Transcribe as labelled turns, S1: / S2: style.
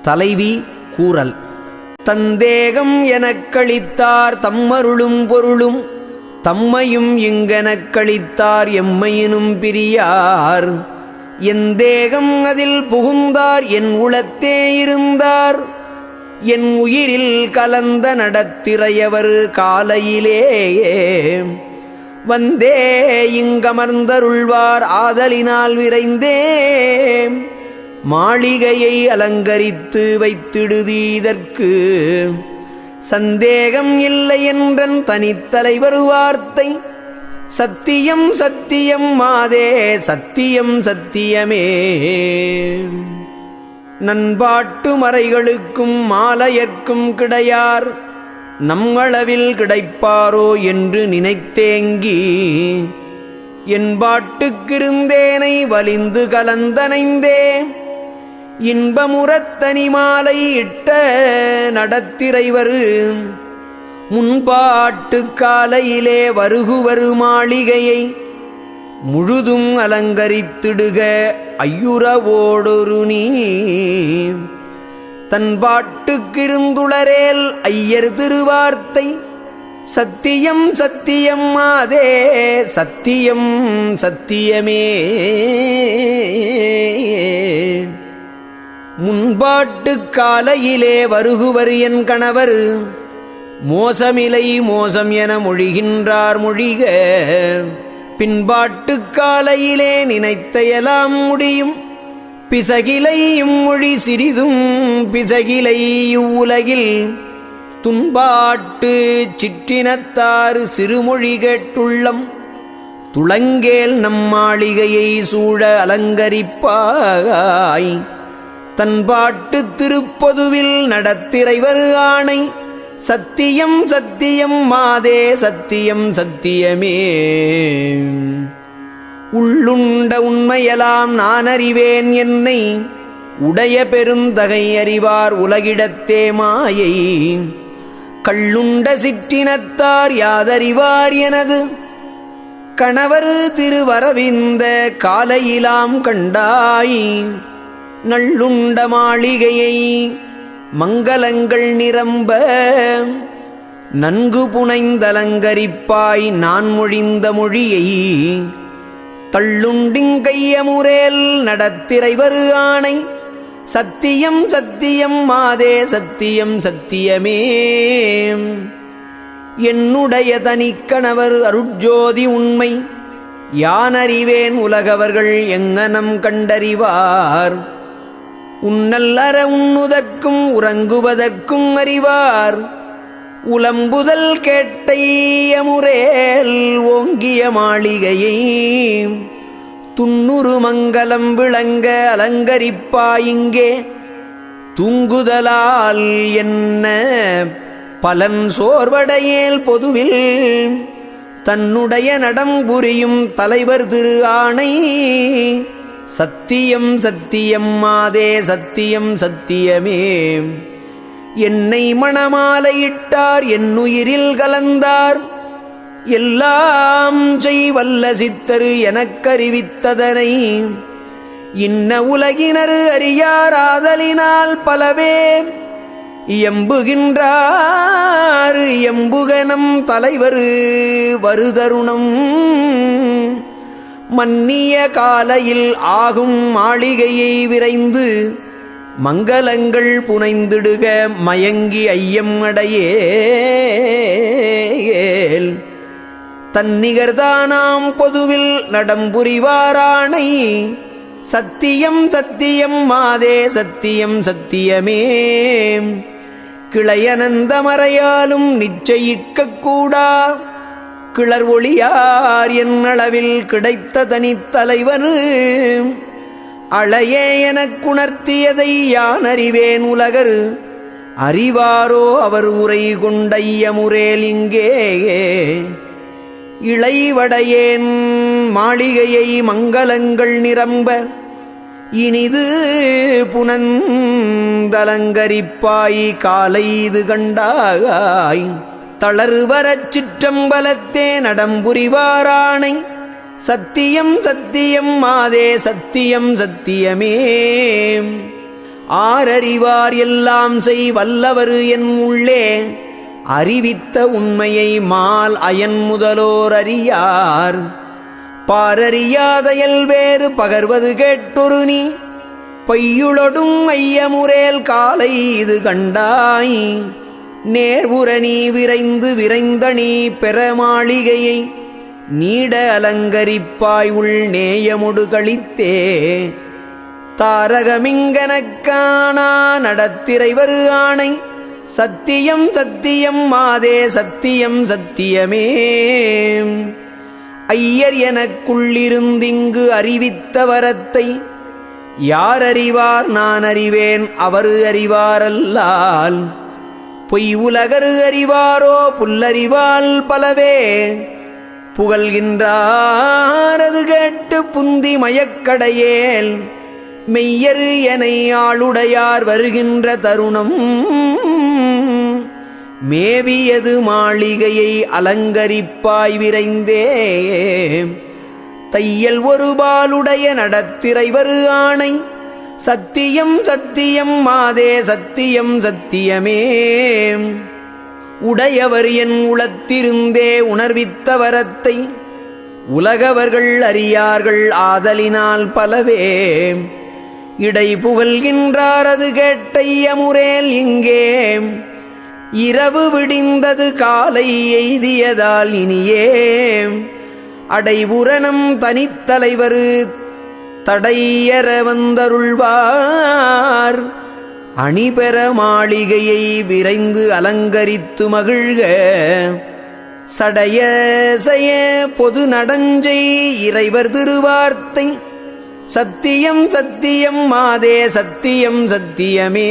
S1: தலைவி கூறல். தந்தேகம் எனக்களித்தார் தம்மருளும் பொருளும் தம்மையும் இங்கெனக்களித்தார் எம்மையினும் பிரியார். எந்தேகம் அதில் புகுந்தார் என் உளத்தே இருந்தார். என் உயிரில் கலந்த நடத்திரையவர் காலையிலேயே வந்தே இங்கமர்ந்தருள்வார். ஆதலினால் விரைந்தே மாளிகையை அலங்கரித்து வைத்திடுதீதற்கு சந்தேகம் இல்லை என்றன் தனித்தலைவர் வார்த்தை. சத்தியம் சத்தியம் மாதே சத்தியம் சத்தியமே. நண்பாட்டு மறைகளுக்கும் மாலையர்க்கும் கிடையார் நம்மளவில் கிடைப்பாரோ என்று நினைத்தேங்கி என்பாட்டுக்கிருந்தேனை வலிந்து கலந்தனைந்தே இன்பமுறத் தனிமாலை இட்ட நடத்திரைவர் முன்பாட்டு காலையிலே வருகுவரு மாளிகையை முழுதும் அலங்கரித்திடுக ஐயுறவோடொரு நீ. தன்பாட்டுக்கிருந்துளரேல் ஐயர் திருவார்த்தை. சத்தியம் சத்தியம் மாதே சத்தியம் சத்தியமே. முன்பாட்டு காலையிலே வருகுவர் என் கணவர் மோசமிலை மோசம் என மொழிகின்றார் மொழிக. பின்பாட்டு காலையிலே நினைத்தையெல்லாம் முடியும் பிசகிலையும் மொழி சிறிதும் பிசகிலை இவ்வுலகில் துன்பாட்டு சிற்றினத்தாறு சிறுமொழி கேட்டுள்ளம் துளங்கேல் நம்மாளிகையை சூழ அலங்கரிப்பாய். தன்பாட்டு திருப்பதுவில் நடத்திரைவர் ஆணை. சத்தியம் சத்தியம் மாதே சத்தியம் சத்தியமே. உள்ளுண்ட உண்மையெல்லாம் நான் அறிவேன் என்னை உடைய பெருந்தகை அறிவார் உலகிடத்தே மாயை. கள்ளுண்ட சிற்றினத்தார் யாதறிவார் எனது கணவர் திருவரவிந்த காலையிலாம் கண்டாய். நள்ளுண்ட மாளிகையை மங்களங்கள் நிரம்ப நன்கு புனைந்தலங்கரிப்பாய். நான் மொழிந்த மொழியை தள்ளுண்டிங்கையமுரேல் நடத்திரைவர் ஆணை. சத்தியம் சத்தியம் மாதே சத்தியம் சத்தியமே. என்னுடைய தனிக்கணவர் அருட்ஜோதி உண்மை யானறிவேன் உலகவர்கள் எங்கனம் கண்டறிவார். உன்னல் அற உண்ணுதற்கும் உறங்குவதற்கும் அறிவார். உலம்புதல் கேட்டையமுரேல் ஓங்கிய மாளிகையை துன்னுரு மங்கலம் விளங்க அலங்கரிப்பாயிங்கே. தூங்குதலால் என்ன பலன் சோர்வடையேல் பொதுவில் தன்னுடைய நடம்புரியும் தலைவர் திரு ஆணை. சத்தியம் சத்தியம் மாதே சத்தியம் சத்தியமே. என்னை மணமாலையிட்டார் என்னுயிரில் கலந்தார். எல்லாம் செய்வல்ல சித்தரு எனக்கறிவித்ததனை இன்ன உலகினர் அறியாராதலினால் பலவே எம்புகின்றார். எம்புகனம் தலைவர் வருதருணம் மன்னிய காலையில் ஆகும் மாளிகையை விரைந்து மங்களங்கள் புனைந்திடுக மயங்கி ஐயம் அடையேல். தன்னிகர்தானாம் பொதுவில் நடம்புரிவாராணை. சத்தியம் சத்தியம் மாதே சத்தியம் சத்தியமே. கிளையனந்த மறையாலும் நிச்சயிக்கக் கூடா கிளர் ஒளியார் என்னளவில் கிடைத்த தனித்தலைவர் அளையே எனக்குணர்த்தியதை யான் அறிவேன் உலகர் அறிவாரோ அவர் உரை கொண்டையமுரேல் இங்கே. இளைவடையேன் மாளிகையை மங்களங்கள் நிரம்ப இனிது புனந்தலங்கரிப்பாய். காலை இது கண்டாய் தளறுவரச் சிற்றம்பலத்தே நடம்புரிவாராணை. சத்தியம் சத்தியம் மாதே சத்தியம் சத்தியமே. ஆரறிவார் எல்லாம் செய் வல்லவர் என் உள்ளே அறிவித்த உண்மையை மால் அயன் முதலோர் அறியார் பாரறியாதையல் வேறு பகர்வது கேட்டொரு நீ பையுளொடும் ஐயமுரேல் காலை இது கண்டாய் நேர்வுற நீ விரைந்து விரைந்தணி பெற மாளிகையை நீட அலங்கரிப்பாய் உள் நேயமுடு கழித்தே தாரகமிங்கனக்கானா நடத்திரைவரு ஆணை சத்தியம் சத்தியம் மாதே சத்தியம் சத்தியமே ஐயர் எனக்குள்ளிருந்திங்கு அறிவித்த வரத்தை யார் அறிவார் நான் அறிவேன் அவர் அறிவாரல்லால் பொய் உலகரு அறிவாரோ புல்லறிவால் பலவே புகழ்கின்றாரது கேட்டு புந்தி மயக்கடையேல் மெய்யரு எனை ஆளுடையார் வருகின்ற தருணம் மேவியது மாளிகையை அலங்கரிப்பாய் விரைந்தே தையல் ஒரு பாலுடைய நடத்திரைவரு ஆணை சத்தியம் சத்தியம் மாதே சத்தியம் சத்தியமே உடையவர் என் உளத்திருந்தே உணர்வித்த வரத்தை உலகவர்கள் அறியார்கள் ஆதலினால் பலவே இடை புகழ்கின்றாரது கேட்டையமுரேல் இங்கே இரவு விடிந்தது காலை எய்தியதால் இனியே அடைபுரணம் தனித்தலைவரு தடையற வந்தருள்வார் அணிபெற மாளிகையை விரைந்து அலங்கரித்து மகிழ்க சடைய செய பொது நடஞ்சை இறைவர் திருவார்த்தை சத்தியம் சத்தியம் மாதே சத்தியம் சத்தியமே